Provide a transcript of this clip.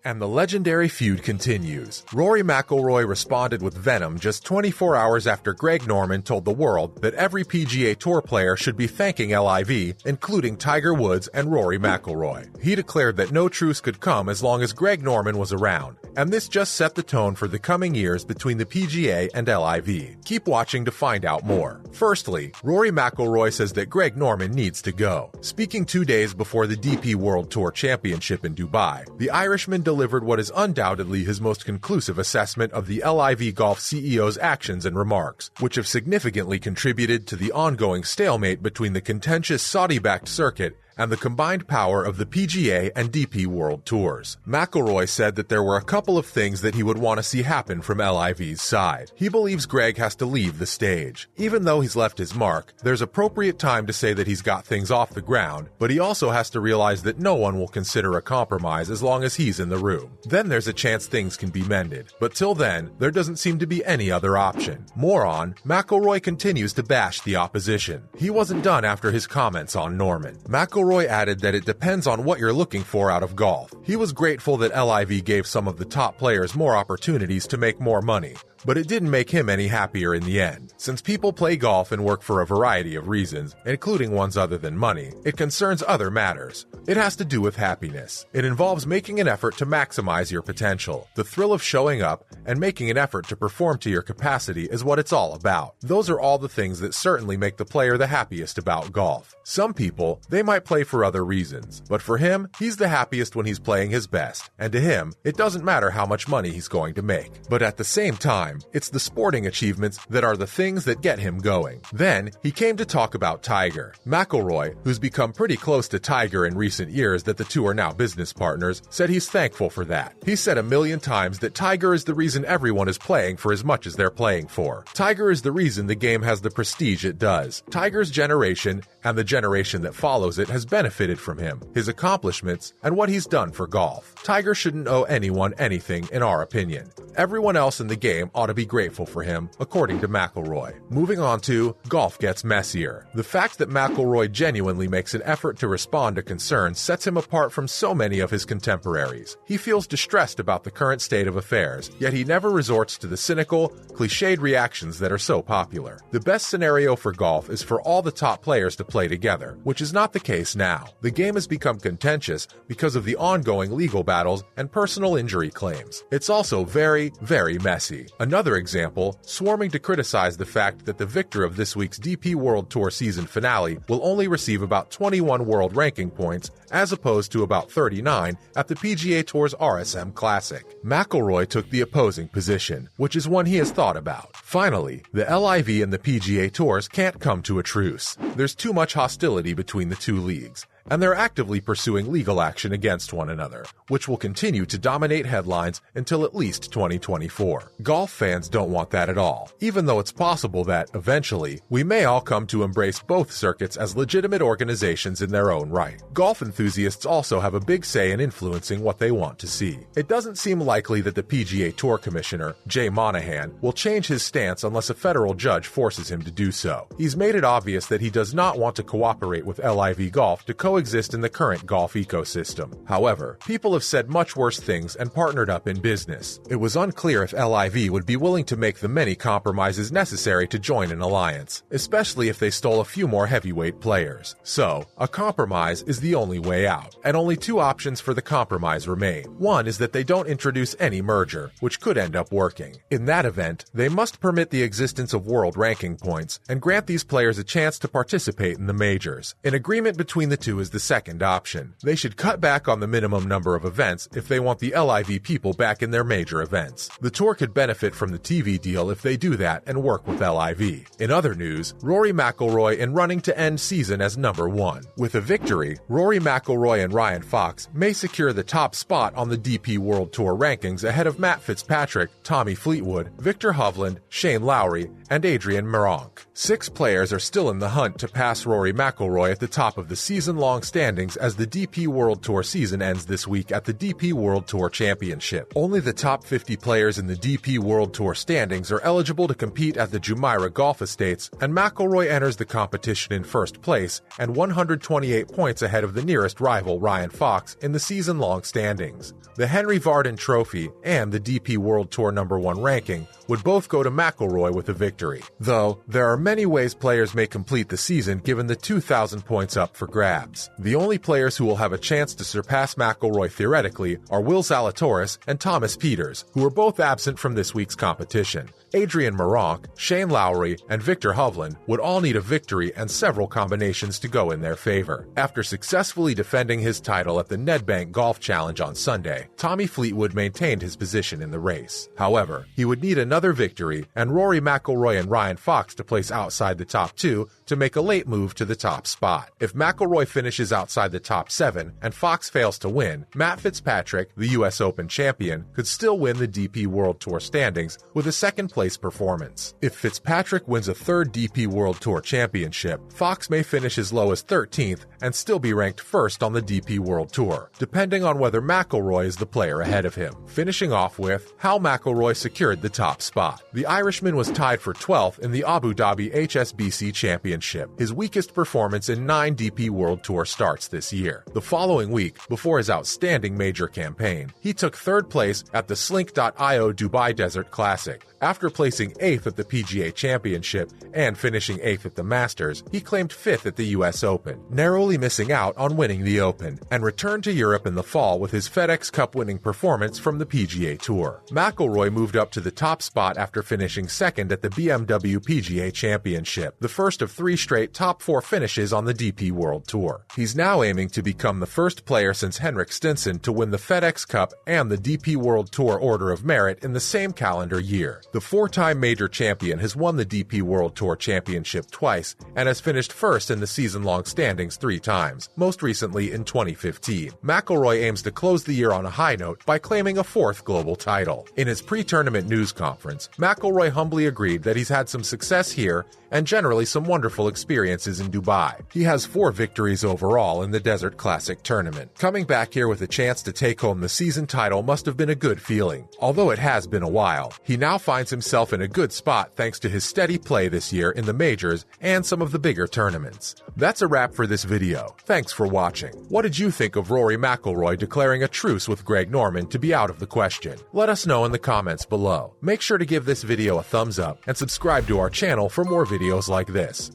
And the legendary feud continues. Rory McIlroy responded with venom just 24 hours after Greg Norman told the world that every PGA Tour player should be thanking LIV, including Tiger Woods and Rory McIlroy. He declared that no truce could come as long as Greg Norman was around, and this just set the tone for the coming years between the PGA and LIV. Keep watching to find out more. Firstly, Rory McIlroy says that Greg Norman needs to go. Speaking 2 days before the DP World Tour Championship in Dubai, the Irishman delivered what is undoubtedly his most conclusive assessment of the LIV Golf CEO's actions and remarks, which have significantly contributed to the ongoing stalemate between the contentious Saudi-backed circuit and the combined power of the PGA and DP World Tours. McIlroy said that there were a couple of things that he would want to see happen from LIV's side. He believes Greg has to leave the stage. Even though he's left his mark, there's appropriate time to say that he's got things off the ground, but he also has to realize that no one will consider a compromise as long as he's in the room. Then there's a chance things can be mended. But till then, there doesn't seem to be any other option. More on, McIlroy continues to bash the opposition. He wasn't done after his comments on Norman. McIlroy added that it depends on what you're looking for out of golf. He was grateful that LIV gave some of the top players more opportunities to make more money, but it didn't make him any happier in the end. Since people play golf and work for a variety of reasons, including ones other than money, it concerns other matters. It has to do with happiness. It involves making an effort to maximize your potential. The thrill of showing up and making an effort to perform to your capacity is what it's all about. Those are all the things that certainly make the player the happiest about golf. Some people, they might play for other reasons, but for him, he's the happiest when he's playing his best, and to him, it doesn't matter how much money he's going to make. But at the same time, it's the sporting achievements that are the things that get him going. Then, he came to talk about Tiger. McIlroy, who's become pretty close to Tiger in recent years that the two are now business partners, said he's thankful for that. He said 1,000,000 times that Tiger is the reason everyone is playing for as much as they're playing for. Tiger is the reason the game has the prestige it does. Tiger's generation and the generation that follows it has benefited from him, his accomplishments, and what he's done for golf. Tiger shouldn't owe anyone anything, in our opinion. Everyone else in the game ought to be grateful for him, according to McIlroy. Moving on to, golf gets messier. The fact that McIlroy genuinely makes an effort to respond to concerns sets him apart from so many of his contemporaries. He feels distressed about the current state of affairs, yet he never resorts to the cynical, cliched reactions that are so popular. The best scenario for golf is for all the top players to play together, which is not the case now. The game has become contentious because of the ongoing legal battles and personal injury claims. It's also very, very messy. Another example, swarming to criticize the fact that the victor of this week's DP World Tour season finale will only receive about 21 world ranking points as opposed to about 39 at the PGA Tour's RSM Classic. McIlroy took the opposing position, which is one he has thought about. Finally, the LIV and the PGA Tours can't come to a truce. There's too much hostility between the two leagues, and they're actively pursuing legal action against one another, which will continue to dominate headlines until at least 2024. Golf fans don't want that at all, even though it's possible that, eventually, we may all come to embrace both circuits as legitimate organizations in their own right. Golf enthusiasts also have a big say in influencing what they want to see. It doesn't seem likely that the PGA Tour Commissioner, Jay Monahan, will change his stance unless a federal judge forces him to do so. He's made it obvious that he does not want to cooperate with LIV Golf to coexist in the current golf ecosystem. However, people have said much worse things and partnered up in business. It was unclear if LIV would be willing to make the many compromises necessary to join an alliance, especially if they stole a few more heavyweight players. So, a compromise is the only way out, and only two options for the compromise remain. One is that they don't introduce any merger, which could end up working. In that event, they must permit the existence of world ranking points and grant these players a chance to participate in the majors. An agreement between the two is the second option. They should cut back on the minimum number of events if they want the LIV people back in their major events. The tour could benefit from the TV deal if they do that and work with LIV. In other news, Rory McIlroy in running to end season as number 1. With a victory, Rory McIlroy and Ryan Fox may secure the top spot on the DP World Tour rankings ahead of Matt Fitzpatrick, Tommy Fleetwood, Victor Hovland, Shane Lowry, and Adrian Meronk. 6 players are still in the hunt to pass Rory McIlroy at the top of the season-long standings as the DP World Tour season ends this week at the DP World Tour Championship. Only the top 50 players in the DP World Tour standings are eligible to compete at the Jumeirah Golf Estates, and McIlroy enters the competition in first place and 128 points ahead of the nearest rival Ryan Fox in the season-long standings. The Henry Varden Trophy and the DP World Tour #1 ranking would both go to McIlroy with a victory. Though, there are many ways players may complete the season given the 2,000 points up for grabs. The only players who will have a chance to surpass McIlroy theoretically are Will Zalatoris and Thomas Pieters, who are both absent from this week's competition. Adrian Meronk, Shane Lowry, and Victor Hovland would all need a victory and several combinations to go in their favor. After successfully defending his title at the Nedbank Golf Challenge on Sunday, Tommy Fleetwood maintained his position in the race. However, he would need another victory and Rory McIlroy and Ryan Fox to place outside the top 2 to make a late move to the top spot. If McIlroy finishes outside the top 7 and Fox fails to win, Matt Fitzpatrick, the US Open champion, could still win the DP World Tour standings with a second-place performance. If Fitzpatrick wins a third DP World Tour championship, Fox may finish as low as 13th and still be ranked first on the DP World Tour, depending on whether McIlroy is the player ahead of him. Finishing off with how McIlroy secured the top spot. The Irishman was tied for 12th in the Abu Dhabi HSBC Championship, his weakest performance in 9 DP World Tour starts this year. The following week, before his outstanding major campaign, he took 3rd place at the Slink.io Dubai Desert Classic. After placing 8th at the PGA Championship and finishing 8th at the Masters, he claimed 5th at the US Open, narrowly missing out on winning the Open, and returned to Europe in the fall with his FedEx Cup winning performance from the PGA Tour. McIlroy moved up to the top spot after finishing 2nd at the BMW PGA Championship, the first of 3 straight top 4 finishes on the DP World Tour. He's now aiming to become the first player since Henrik Stenson to win the FedEx Cup and the DP World Tour Order of Merit in the same calendar year. The 4-time major champion has won the DP World Tour Championship twice and has finished first in the season-long standings 3 times, most recently in 2015. McIlroy aims to close the year on a high note by claiming a 4th global title. In his pre-tournament news conference, McIlroy humbly agreed that he's had some success here and generally some wonderful experiences in Dubai. He has 4 victories overall in the Desert Classic tournament. Coming back here with a chance to take home the season title must have been a good feeling. Although it has been a while, he now finds himself in a good spot thanks to his steady play this year in the majors and some of the bigger tournaments. That's a wrap for this video. Thanks for watching. What did you think of Rory McIlroy declaring a truce with Greg Norman to be out of the question? Let us know in the comments below. Make sure to give this video a thumbs up and subscribe to our channel for more videos like this.